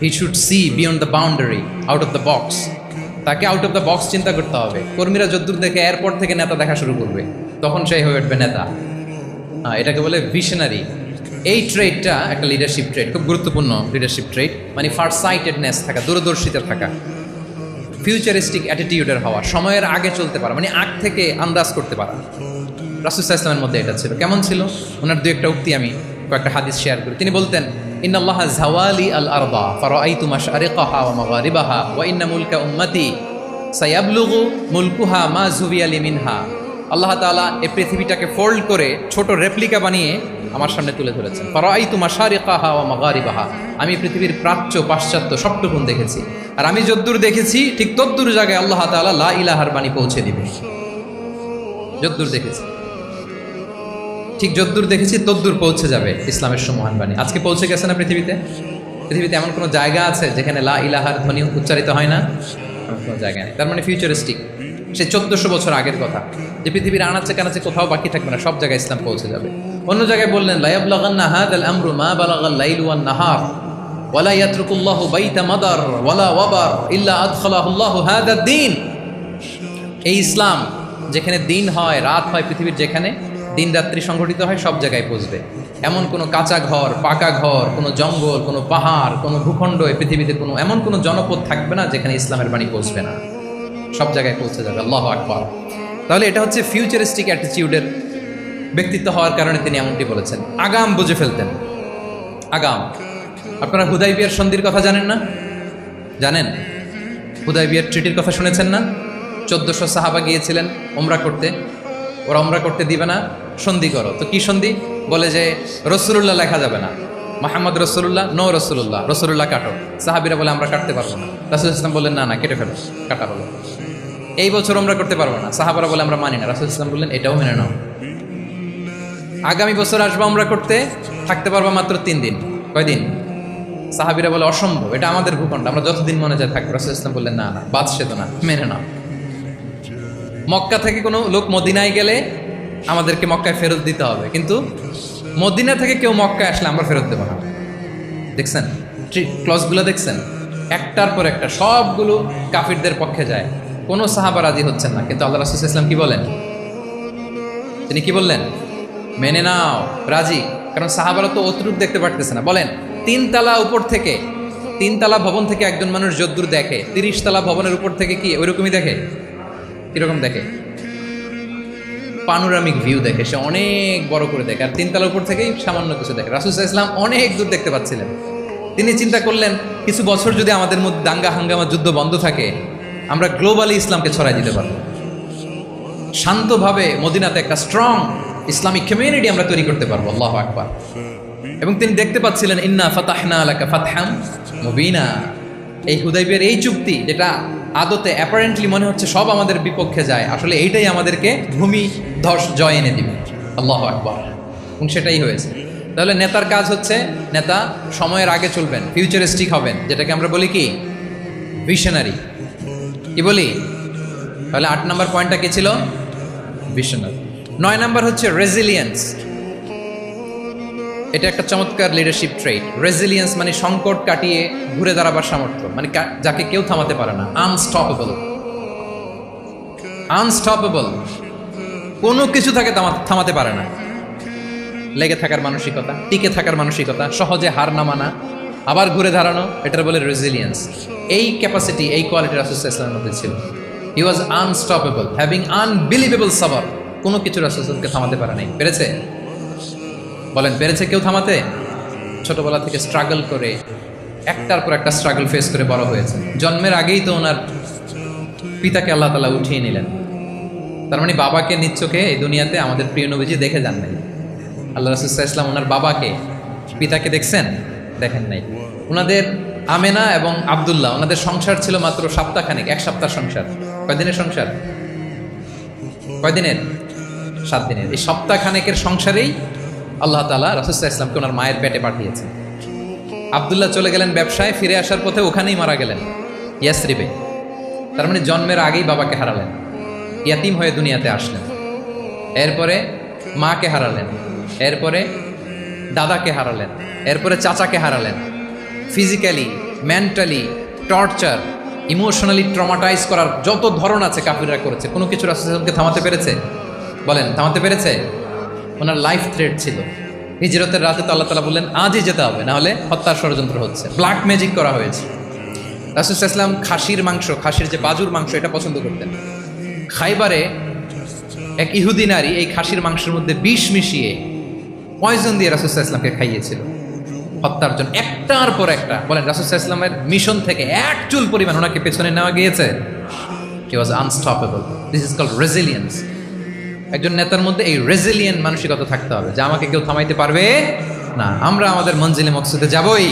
He should see beyond the boundary, out of the box. তাকে out of the box চিন্তা করতে হবে। কর্মীরা যদ্দূর দেখে এয়ারপোর্ট থেকে নেতা দেখা শুরু করবে, তখন সেই হয়ে উঠবে নেতা। এটাকে বলে ভিশনারি। এই ট্রেডটা একটা লিডারশিপ ট্রেড, খুব গুরুত্বপূর্ণ লিডারশিপ ট্রেড। মানে ফার সাইটেডনেস থাকা, দূরদর্শিতা থাকা, ফিউচারিস্টিক অ্যাটিটিউডের হওয়া, সময়ের আগে চলতে পারা, মানে আগ থেকে আন্দাজ করতে পারা। রাসূল সাল্লাল্লাহু আলাইহি ওয়াসাল্লামের মধ্যে এটা ছিল। কেমন ছিল? ওনার দু একটা উক্তি আমি কয়েকটা হাদিস শেয়ার করি। তিনি বলতেন, ইন্নাল্লাহা যাওয়ালি আল আরদা ফারাআইতু মাশআরিকাহা ওয়া মাগারিবাহা ওয়া ইন্না মুলকা উম্মতি সায়াবলুগু মুলকুহা মা যুবিয়া লি মিনহা। আল্লাহ তাআলা এই পৃথিবীটাকে ফোল্ড করে ছোট রেপ্লিকা বানিয়ে আমার সামনে তুলে ধরেছেন। ফারাআইতু মাশআরিকাহা ওয়া মাগারিবাহা, আমি পৃথিবীর প্রাচ্য পাশ্চাত্য সবটুকুন দেখেছি। আর আমি যদ্দূর দেখেছি ঠিক তদ্দূর জায়গায় আল্লাহ তাআলা লা ইলাহার বাণী পৌঁছে দিবে। যদ্দূর দেখেছি, ঠিক যদ্দূর দেখেছি তদ্দূর পৌঁছে যাবে ইসলামের সুমহান বাণী। আজকে পৌঁছে গেছে না পৃথিবীতে? পৃথিবীতে এমন কোনো জায়গা আছে যেখানে লা ইলাহার ধ্বনি উচ্চারিত হয় না? এমন কোনো জায়গা নেই। তার মানে ফিউচারিস্টিক, সে 1400 বছর আগের কথা, যে পৃথিবীর আনাচে কানাচে কোথাও বাকি থাকবে না, সব জায়গায় ইসলাম পৌঁছে যাবে। অন্য জায়গায় বললেন, লা ইয়াবলাগান্না হাযাল আমরু মা বালাগাল লাইলু ওয়ান নাহার ওয়ালা ইয়াতরুকুল্লাহু বাইতা মাদার ওয়ালা ওয়াবার ইল্লা আদখালাহুল্লাহু হাযাদ দ্বীন। এই ইসলাম যেখানে দিন হয়, রাত হয়, পৃথিবীর যেখানে দিন রাত্রি সংঘটিত হয়, সব জায়গায় পৌঁছবে। এমন কোনো কাঁচা ঘর, পাকা ঘর, কোনো জঙ্গল, কোনো পাহাড়, কোনো ভূখণ্ড, এই পৃথিবীতে কোনো এমন কোনো জনপদ থাকবে না যেখানে ইসলামের বাণী পৌঁছবে না। সব জায়গায় পৌঁছে যাবে। আল্লাহু আকবার। তাহলে এটা হচ্ছে ফিউচারিস্টিক অ্যাটিটিউডের ব্যক্তিত্ব হওয়ার কারণে তিনি এমনটি বলেছেন। আগাম বুঝে ফেলতেন, আগাম। আপনারা হুদাইবিয়ার সন্ধির কথা জানেন না? জানেন? হুদাইবিয়ার ট্রিটির কথা শুনেছেন না? 1400 সাহাবা গিয়েছিলেন ওমরা করতে। ওরা ওমরা করতে দিবে না, সন্ধি করো। তো কি সন্ধি? বলে যে রসুলুল্লাহ লেখা যাবে না, মোহাম্মদ রসুলুল্লাহ, নো রসুলুল্লাহ, রসুলুল্লাহ কাটো। সাহাবিরা বলে আমরা কাটতে পারবো না। রাসূল ইসলাম বললেন না না, কেটে ফেলো, কাটা হলো। এই বছর আমরা করতে পারবো না। সাহাবারা বলে আমরা মানি না। রাসূল ইসলাম বললেন এটাও মেনে নাও। আগামী বছর আসবো আমরা করতে, থাকতে পারবো মাত্র 3 দিন। কয়দিন? সাহাবিরা বলে অসম্ভব, এটা আমাদের ভূখণ্ড, আমরা যতদিন মনে যায় থাকবো। রাসূল ইসলাম বললেন না না, বাদ সে তো না, মেনে নাও। মক্কা থেকে কোনো লোক মদিনায় গেলে আমাদেরকে মক্কায় ফেরত দিতে হবে, কিন্তু মদিনা থেকে কেউ মক্কায় আসলে আমরা ফেরত দেবো না। দেখছেন ক্লজগুলো? দেখছেন একটার পর একটা সবগুলো কাফিরদের পক্ষে যায়। কোনো সাহাবা রাজি হচ্ছেন না, কিন্তু আল্লাহ রাসূল ইসলাম কি বলেন? তিনি কি বললেন? মেনে নাও, রাজি। কারণ সাহাবারা তো অতটুক দেখতে পারতেছে না। বলেন 3 তালা উপর থেকে, 3 তালা ভবন থেকে একজন মানুষ যদ্দূর দেখে, 30 তালা ভবনের উপর থেকে কি ওইরকমই দেখে? কিরকম দেখে? পানোরামিক ভিউ দেখে, সে অনেক বড় করে দেখে। আর 3 তালার উপর থেকেই সামান্য কিছু দেখে। রাসূল সাল্লাল্লাহু আলাইহি ওয়াসাল্লাম অনেক দূর দেখতে পাচ্ছিলেন। তিনি চিন্তা করলেন, কিছু বছর যদি আমাদের মধ্যে দাঙ্গা হাঙ্গামা যুদ্ধ বন্ধ থাকে, আমরা গ্লোবালি ইসলামকে ছড়াই দিতে পারব। শান্তভাবে মদিনাতে একটা স্ট্রং ইসলামিক কমিউনিটি আমরা তৈরি করতে পারবো। আল্লাহু আকবার। এবং তিনি দেখতে পাচ্ছিলেন, ইন্না ফাতাহনা লাকা ফাতহাম মুবিনা। এই হুদাইবিয়ার এই চুক্তি, যেটা আদতে অ্যাপারেন্টলি মনে হচ্ছে সব আমাদের বিপক্ষে যায়, আসলে এইটাই আমাদেরকে ভূমি ধস জয় এনে দিবে। আল্লাহু আকবার। এবং সেটাই হয়েছে। তাহলে নেতার কাজ হচ্ছে, নেতা সময়ের আগে চলবেন, ফিউচারিস্টিক হবেন, যেটাকে আমরা বলি কি? ভিশনারি। কি বলি? তাহলে 8 নম্বর পয়েন্টটা কি ছিল? ভিশনারি। 9 নম্বর হচ্ছে রেজিলিয়েন্স। এটা একটা চমৎকার লিডারশিপ ট্রেট। রেজিলিয়েন্স মানে সংকট কাটিয়ে ঘুরে দাঁড়াবার সামর্থ্য, মানে যাকে কেউ থামাতে পারে না। আনস্টপেবল, আনস্টপেবল, কোনো কিছু তাকে থামাতে পারে না। লেগে থাকার মানসিকতা, টিকে থাকার মানসিকতা, সহজে হার না মানা, আবার ঘুরে দাঁড়ানো, এটার বলে রেজিলিয়েন্স। এই ক্যাপাসিটি, এই কোয়ালিটি রাসূল সাল্লাল্লাহু আলাইহি ওয়াসাল্লামের মধ্যে ছিল। হি ওয়াজ আনস্টপেবল, হ্যাভিং আনবিলিভেবল সাবর। কোনো কিছু রাসূল সাল্লাল্লাহু থামাতে পারে নাই। পেরেছে? বলেন, পেরেছে কেউ থামাতে? ছোটবেলা থেকে স্ট্রাগল করে, একটার পর একটা স্ট্রাগল ফেস করে বড় হয়েছে। জন্মের আগেই তো ওনার পিতাকে আল্লাহ তাআলা উঠিয়ে নিলেন। তার মানে বাবাকে নিচ্চোখে এই দুনিয়াতে আমাদের প্রিয় নবীজি দেখে যান নাই। আল্লাহ রাসূল সাল্লাল্লাহু আলাইহি ওয়াসাল্লাম ওনার বাবাকে, পিতাকে দেখছেন? দেখেন নাই। ওনাদের আমেনা এবং আব্দুল্লাহ, ওনাদের সংসার ছিল মাত্র সপ্তাহখানেক, 1 সপ্তাহ সংসার। কয়দিনের সংসার? কয়দিনের? 7 দিনের। এই সপ্তাহখানেকের সংসারেই আল্লাহ তাআলা রাসূল সাল্লাল্লাহু আলাইহি ওয়াসাল্লামকে ওনার মায়ের পেটে পাঠিয়েছেন। আব্দুল্লাহ চলে গেলেন ব্যবসায়, ফিরে আসার পথে ওখানেই মারা গেলেন, ইয়াসরিবে। তার মানে জন্মের আগেই বাবাকে হারালেন, ইয়াতিম হয়ে দুনিয়াতে আসলেন। এরপরে মাকে হারালেন, এরপরে দাদাকে হারালেন, এরপরে চাচাকে হারালেন। Physically mentally torture, emotionally traumatise করার যত ধরন আছে কাফিররা করেছে, কোনো কিছু রাসূলকে থামাতে পেরেছে? বলেন, থামাতে পেরেছে? ওনার লাইফ থ্রেট ছিল। হিজরতের রাতে তো আল্লাহ তাআলা বললেন আজই যেতে হবে, না হলে হত্যার ষড়যন্ত্র হচ্ছে, ব্ল্যাক ম্যাজিক করা হয়েছে। রাসূল সাল্লাল্লাহু আলাইহি ওয়াসাল্লাম খাসির মাংস, খাসির যে বাজুর মাংস, এটা পছন্দ করতেন। খাইবারে এক ইহুদি নারী এই খাসির মাংসের মধ্যে বিষ মিশিয়ে পয়জন দিয়ে রাসূল সাল্লাল্লাহু আলাইহি ওয়াসাল্লামকে খাইয়েছিল হত্যার জন্য, একটার পর একটা। বলেন, রাসূল সাল্লাল্লাহু আলাইহি ওয়াসাল্লামের মিশন থেকে এক চুল পরিমাণ ওনাকে পেছনে নেওয়া গিয়েছে? He was unstoppable. This is called resilience. একজন নেতার মধ্যে এই রেজিলিয়েন্ট মানসিকতা থাকতে হবে যে আমাকে কেউ থামাইতে পারবে না, আমরা আমাদের মঞ্জিলে মকসুদে যাবই।